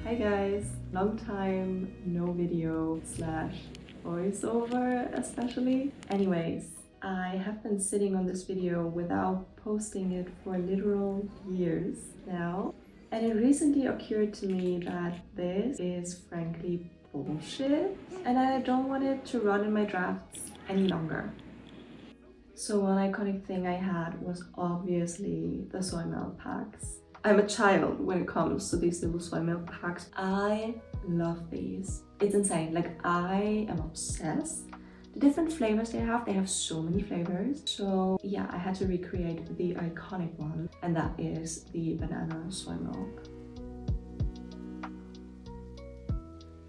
Hi guys, long time no video slash voiceover especially. Anyways, I have been sitting on this video without posting it for literal years now, and it recently occurred to me that this is frankly bullshit and I don't want it to run in my drafts any longer. So one iconic thing I had was obviously the soy milk packs. I'm a child when it comes to these little soy milk packs. I love these. It's insane, like I am obsessed. The different flavors they have so many flavors. So yeah, I had to recreate the iconic one, and that is the banana soy milk.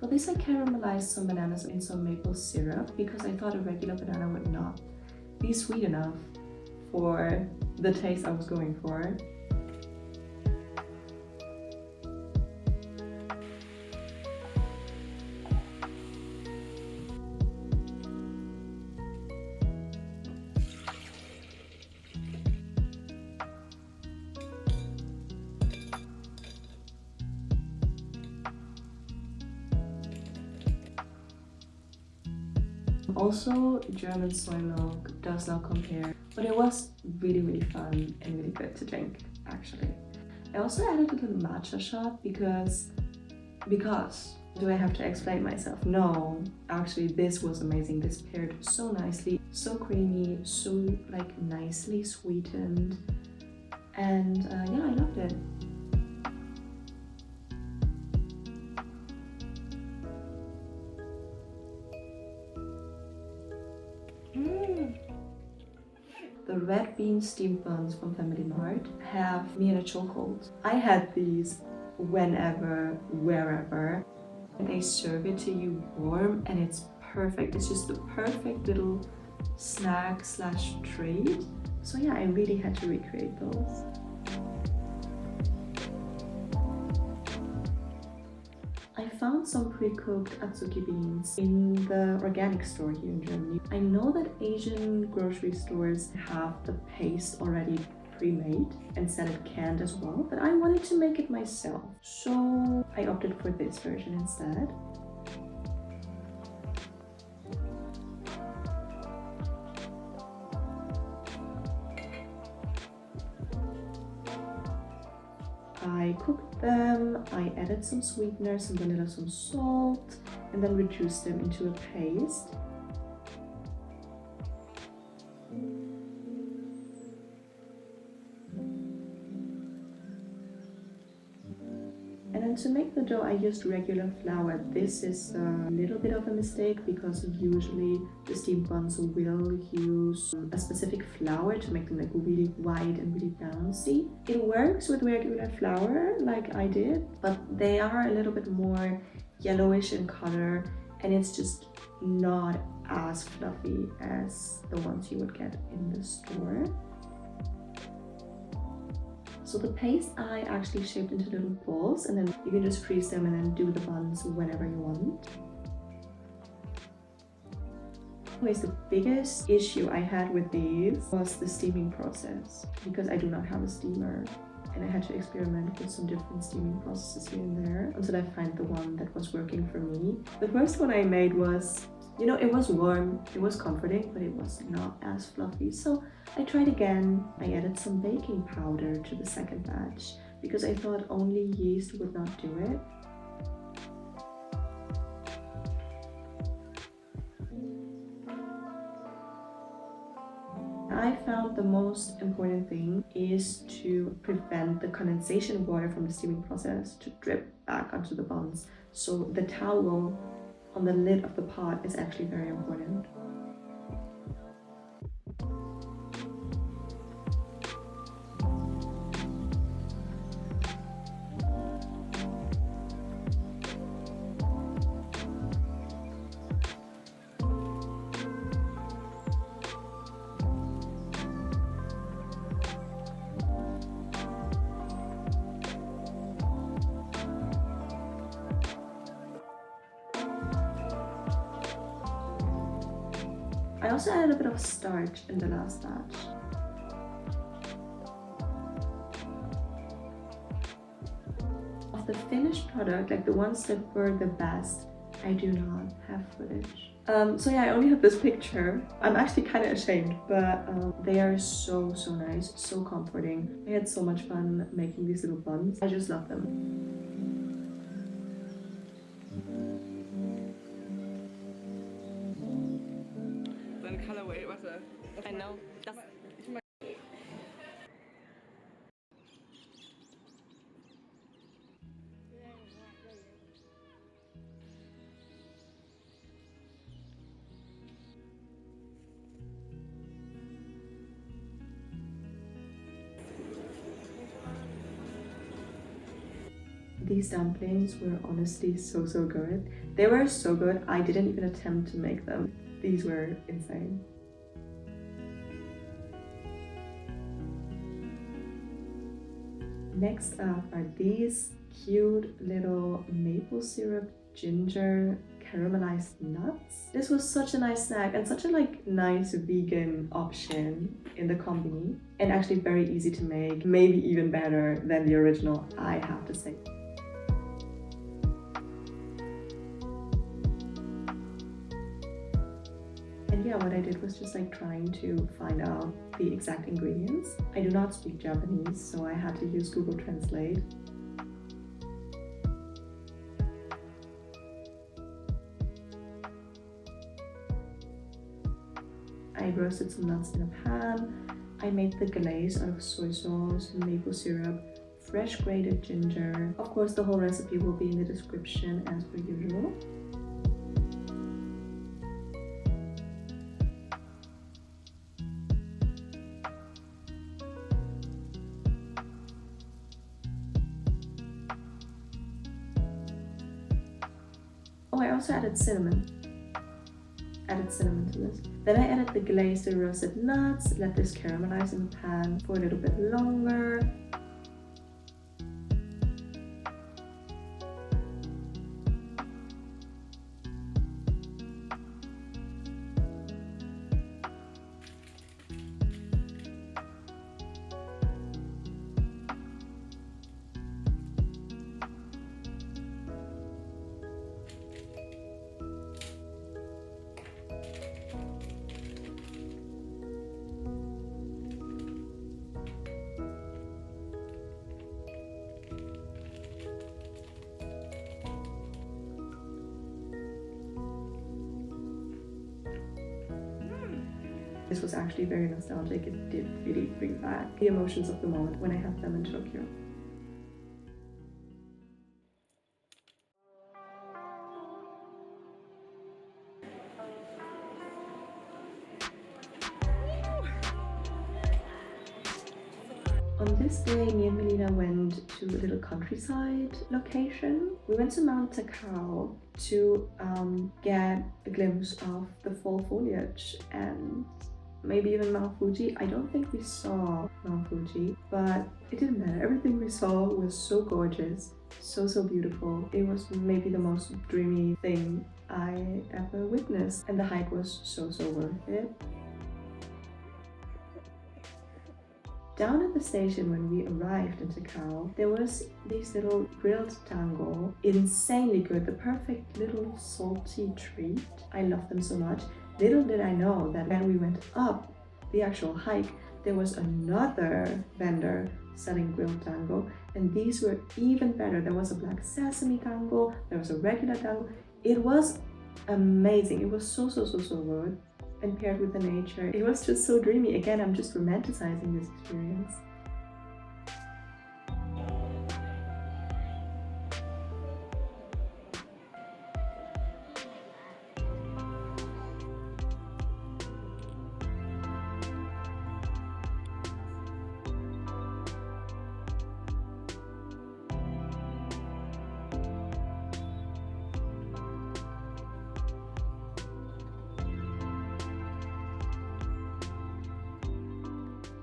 For this I caramelized some bananas in some maple syrup because I thought a regular banana would not be sweet enough for the taste I was going for. Also, German soy milk does not compare, but it was really fun and really good to drink, actually. I also added a little matcha shot because do I have to explain myself? No, actually this was amazing. This paired so nicely, so creamy, so like nicely sweetened, and yeah, I loved it. The red bean steamed buns from Family Mart have me in a chokehold. I had these whenever, wherever. They serve it to you warm and it's perfect. It's just the perfect little snack slash treat. So yeah, I really had to recreate those. I found some pre-cooked atsuki beans in the organic store here in Germany. I know that Asian grocery stores have the paste already pre-made and sell it canned as well, but I wanted to make it myself. So I opted for this version instead. I cooked them, I added some sweetener, some vanilla, some salt, and then reduced them into a paste. And then to make the dough, I used regular flour. This is a little bit of a mistake because usually the steamed buns will use a specific flour to make them like really white and really bouncy. It works with regular flour like I did, but they are a little bit more yellowish in color and it's just not as fluffy as the ones you would get in the store. So the paste I actually shaped into little balls and then you can just freeze them and then do the buns whenever you want. Anyways, the biggest issue I had with these was the steaming process because I do not have a steamer and I had to experiment with some different steaming processes here and there until I find the one that was working for me. The first one I made was, you know, it was warm, it was comforting, but it was not as fluffy. So I tried again. I added some baking powder to the second batch because I thought only yeast would not do it. I found the most important thing is to prevent the condensation water from the steaming process to drip back onto the buns. So the towel on the lid of the pot is actually very important. I also added a bit of starch in the last batch. the finished product, like the ones that were the best, I do not have footage. So yeah, I only have this picture. I'm actually kind of ashamed, but they are so nice, so comforting. I had so much fun making these little buns. I just love them. Deine Colorway, warte. I know. These dumplings were honestly so good. They were so good, I didn't even attempt to make them. These were insane. Next up are these cute little maple syrup ginger caramelized nuts. This was such a nice snack and such a nice vegan option in the combini, and actually very easy to make, maybe even better than the original, I have to say. And yeah, what I did was just trying to find out the exact ingredients. I do not speak Japanese, so I had to use Google Translate. I roasted some nuts in a pan. I made the glaze out of soy sauce, maple syrup, fresh grated ginger. Of course, the whole recipe will be in the description as per usual. Oh, I also added cinnamon. To this. Then I added the glazed and roasted nuts, let this caramelize in the pan for a little bit longer. This was actually very nostalgic. It did really bring back the emotions of the moment when I had them in Tokyo. On this day, me and Melina went to a little countryside location. We went to Mount Takao to get a glimpse of the fall foliage and maybe even Mount Fuji. I don't think we saw Mount Fuji, but it didn't matter. Everything we saw was so gorgeous, so beautiful. It was maybe the most dreamy thing I ever witnessed, and the hike was so worth it. Down at the station when we arrived in Takao, there was these little grilled dango, insanely good, the perfect little salty treat. I love them so much. Little did I know that when we went up the actual hike, there was another vendor selling grilled dango, and these were even better. There was a black sesame dango, there was a regular dango. It was amazing. It was so good. And paired with the nature, it was just so dreamy. Again, I'm just romanticizing this experience.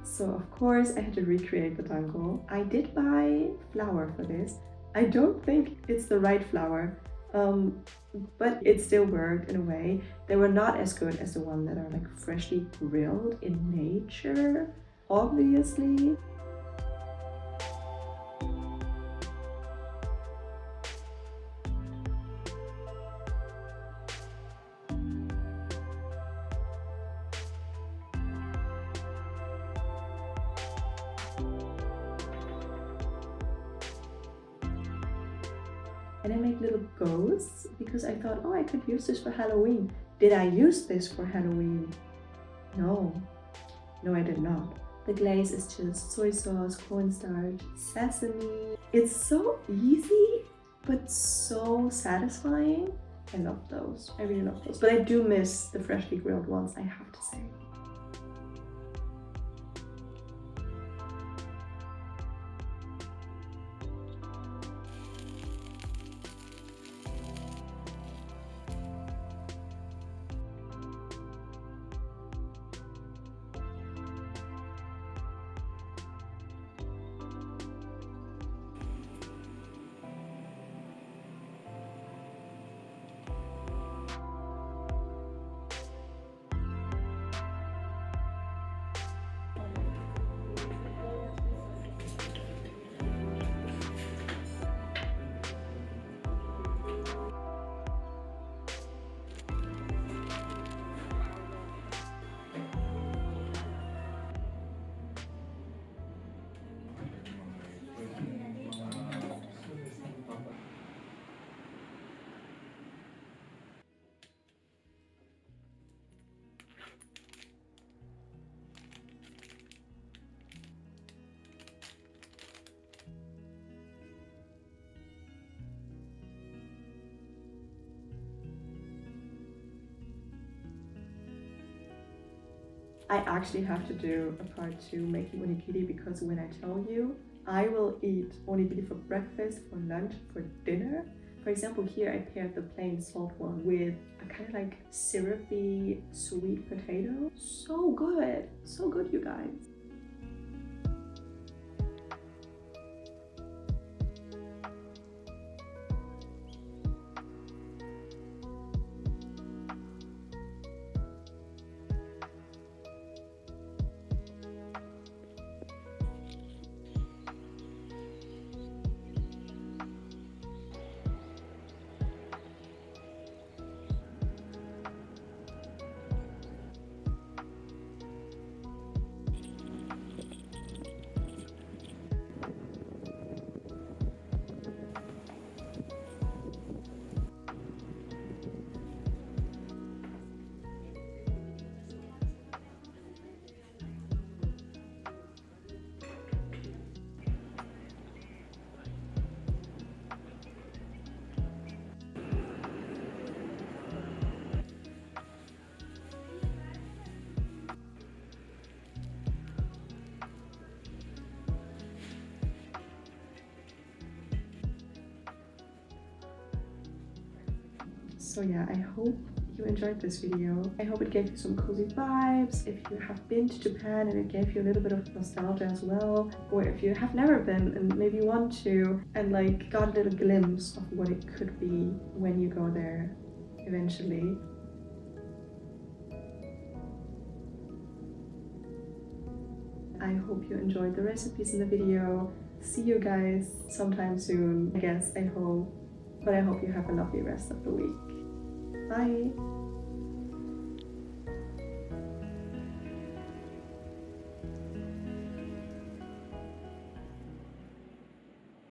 So of course I had to recreate the dango. I did buy flour for this. I don't think it's the right flour, but it still worked in a way. They were not as good as the one that are freshly grilled in nature, obviously. And I made little ghosts because I thought, oh, I could use this for Halloween. Did I use this for Halloween? No, I did not. The glaze is just soy sauce, cornstarch, sesame. It's so easy, but so satisfying. I love those. I really love those. But I do miss the freshly grilled ones, I have to say. I actually have to do a part 2 making onigiri, because when I tell you, I will eat onigiri for breakfast, for lunch, for dinner. For example, here I paired the plain salt one with a kind of like syrupy sweet potato. So good, you guys. So yeah, I hope you enjoyed this video. I hope it gave you some cozy vibes. If you have been to Japan and it gave you a little bit of nostalgia as well, or if you have never been and maybe want to and like got a little glimpse of what it could be when you go there eventually. I hope you enjoyed the recipes in the video. See you guys sometime soon, I guess, I hope. But I hope you have a lovely rest of the week. Bye!